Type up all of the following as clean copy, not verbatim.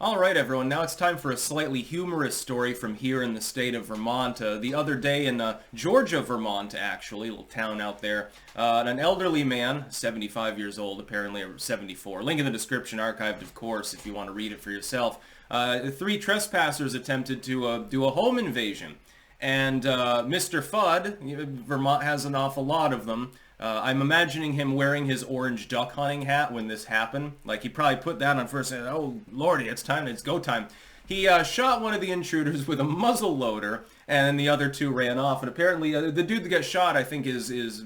All right, everyone. Now it's time for a slightly humorous story from here in the state of Vermont. The other day in Georgia, Vermont, actually, a little town out there, an elderly man, 75 years old apparently, or 74. Link in the description, archived, of course, if you want to read it for yourself. Three trespassers attempted to do a home invasion. And Mr. Fudd, Vermont has an awful lot of them. I'm imagining him wearing his orange duck hunting hat when this happened. Like, he probably put that on first and, oh, lordy, it's go time. He shot one of the intruders with a muzzle loader, and the other two ran off. And apparently, the dude that got shot, I think, is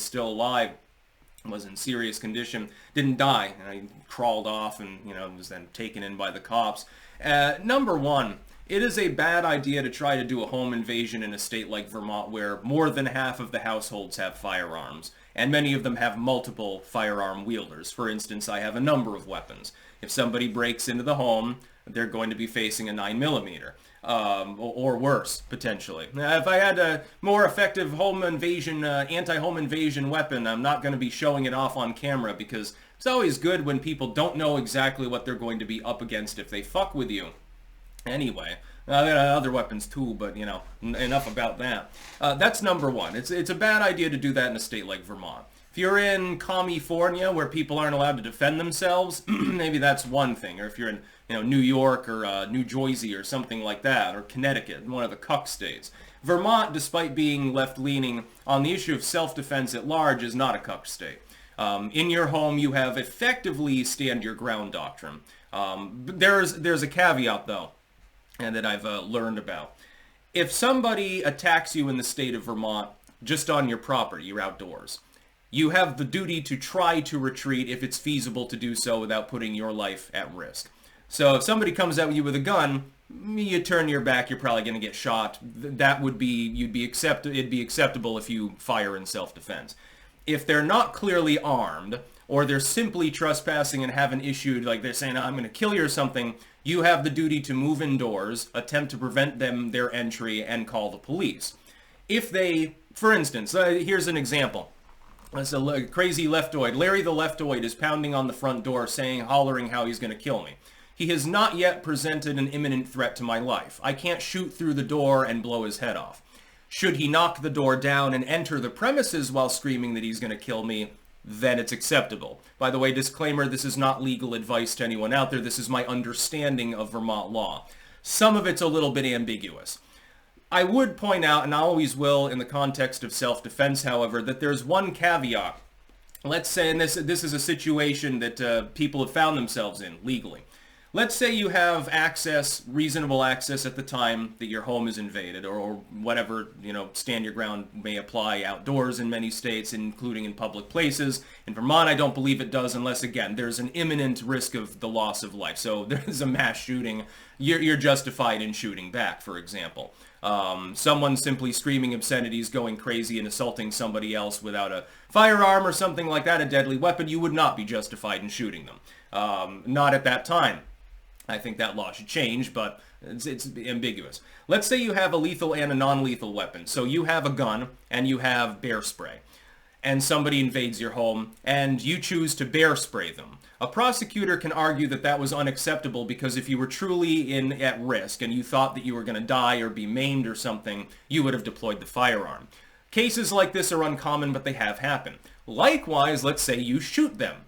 still alive. Was in serious condition. Didn't die. He crawled off and, was then taken in by the cops. Number one. It is a bad idea to try to do a home invasion in a state like Vermont where more than half of the households have firearms, and many of them have multiple firearm wielders. For instance, I have a number of weapons. If somebody breaks into the home, they're going to be facing a 9mm, or worse, potentially. Now, if I had a more effective home invasion, anti-home invasion weapon, I'm not going to be showing it off on camera because it's always good when people don't know exactly what they're going to be up against if they fuck with you. Anyway, I got other weapons too, but, enough about that. That's number one. It's a bad idea to do that in a state like Vermont. If you're in California where people aren't allowed to defend themselves, maybe that's one thing. Or if you're in, New York or New Jersey or something like that, or Connecticut, one of the cuck states. Vermont, despite being left-leaning on the issue of self-defense at large, is not a cuck state. In your home, you have effectively stand your ground doctrine. There's a caveat, though, and that I've learned about. If somebody attacks you in the state of Vermont, just on your property, you're outdoors, you have the duty to try to retreat if it's feasible to do so without putting your life at risk. So if somebody comes at you with a gun, you turn your back, you're probably going to get shot. It'd be acceptable if you fire in self-defense. If they're not clearly armed, or they're simply trespassing and haven't issued, like they're saying, I'm going to kill you or something, you have the duty to move indoors, attempt to prevent their entry, and call the police. If they, for instance, here's an example. It's a crazy leftoid. Larry the leftoid is pounding on the front door hollering how he's going to kill me. He has not yet presented an imminent threat to my life. I can't shoot through the door and blow his head off. Should he knock the door down and enter the premises while screaming that he's going to kill me, then it's acceptable. By the way, disclaimer, this is not legal advice to anyone out there. This is my understanding of Vermont law. Some of it's a little bit ambiguous. I would point out, and I always will in the context of self-defense, however, that there's one caveat. Let's say, and this is a situation that people have found themselves in legally. Let's say you have reasonable access at the time that your home is invaded, or whatever, stand your ground may apply outdoors in many states, including in public places. In Vermont, I don't believe it does unless, again, there's an imminent risk of the loss of life. So there's a mass shooting. You're justified in shooting back, for example. Someone simply screaming obscenities, going crazy, and assaulting somebody else without a firearm or something like that, a deadly weapon, you would not be justified in shooting them. Not at that time. I think that law should change, but it's ambiguous. Let's say you have a lethal and a non-lethal weapon. So you have a gun and you have bear spray. And somebody invades your home and you choose to bear spray them. A prosecutor can argue that that was unacceptable because if you were truly at risk and you thought that you were going to die or be maimed or something, you would have deployed the firearm. Cases like this are uncommon, but they have happened. Likewise, let's say you shoot them.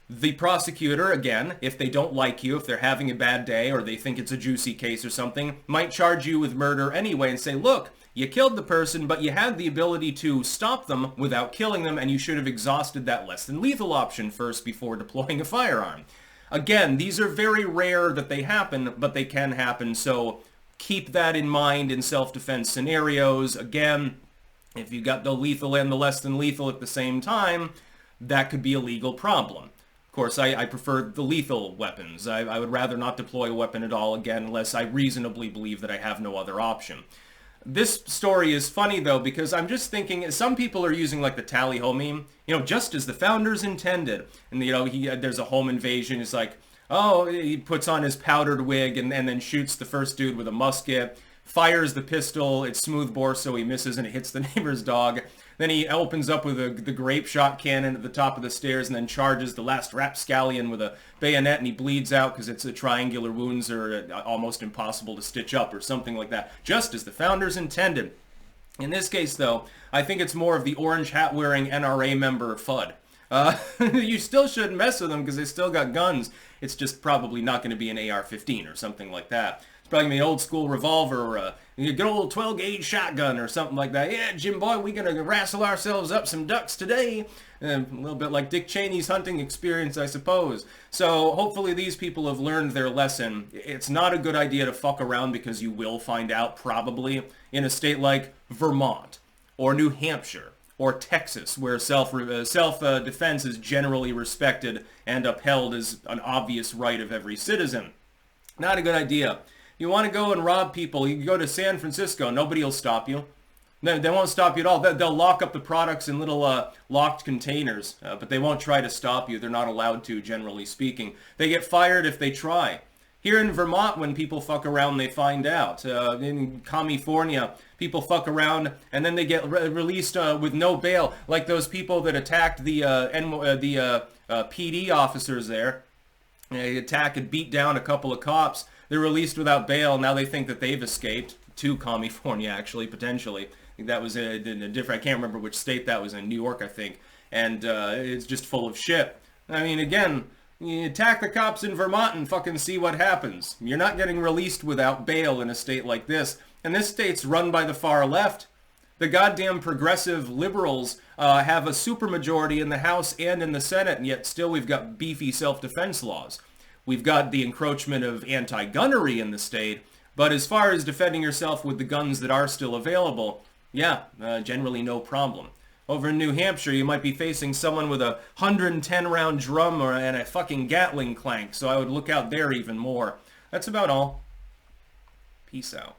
The prosecutor, again, if they don't like you, if they're having a bad day or they think it's a juicy case or something, might charge you with murder anyway and say, look, you killed the person, but you had the ability to stop them without killing them, and you should have exhausted that less than lethal option first before deploying a firearm. Again, these are very rare that they happen, but they can happen, so keep that in mind in self-defense scenarios. Again, if you got the lethal and the less than lethal at the same time, that could be a legal problem. Of course, I prefer the lethal weapons. I would rather not deploy a weapon at all, again, unless I reasonably believe that I have no other option. This story is funny, though, because I'm just thinking, some people are using, like, the tally-ho meme, just as the founders intended. And, there's a home invasion. It's like, oh, he puts on his powdered wig and then shoots the first dude with a musket. fires the pistol. It's smoothbore, so he misses and it hits the neighbor's dog. Then he opens up with the grape shot cannon at the top of the stairs and then charges the last rapscallion with a bayonet, and he bleeds out because it's a triangular wounds are almost impossible to stitch up or something like that, just as the founders intended. In this case, though, I think it's more of the orange hat-wearing NRA member FUD. You still shouldn't mess with them because they still got guns. It's just probably not going to be an AR-15 or something like that. It's probably going to be an old-school revolver or a good old 12-gauge shotgun or something like that. Yeah, Jim boy, we're going to wrestle ourselves up some ducks today. A little bit like Dick Cheney's hunting experience, I suppose. So hopefully these people have learned their lesson. It's not a good idea to fuck around because you will find out probably in a state like Vermont or New Hampshire or Texas, where self-defense is generally respected and upheld as an obvious right of every citizen. Not a good idea. You want to go and rob people, you can go to San Francisco. Nobody will stop you. They won't stop you at all. They'll lock up the products in little locked containers, but they won't try to stop you. They're not allowed to, generally speaking. They get fired if they try. Here in Vermont, when people fuck around, they find out. In California, people fuck around, and then they get released with no bail, like those people that attacked the PD officers there. They attack and beat down a couple of cops. They're released without bail. Now they think that they've escaped to California, actually, potentially. I think that was a different, I can't remember which state that was in, New York, I think. And it's just full of shit. I mean, again, you attack the cops in Vermont and fucking see what happens. You're not getting released without bail in a state like this. And this state's run by the far left. The goddamn progressive liberals have a supermajority in the House and in the Senate, and yet still we've got beefy self-defense laws. We've got the encroachment of anti-gunnery in the state, but as far as defending yourself with the guns that are still available, yeah, generally no problem. Over in New Hampshire, you might be facing someone with a 110-round drum and a fucking Gatling clank, so I would look out there even more. That's about all. Peace out.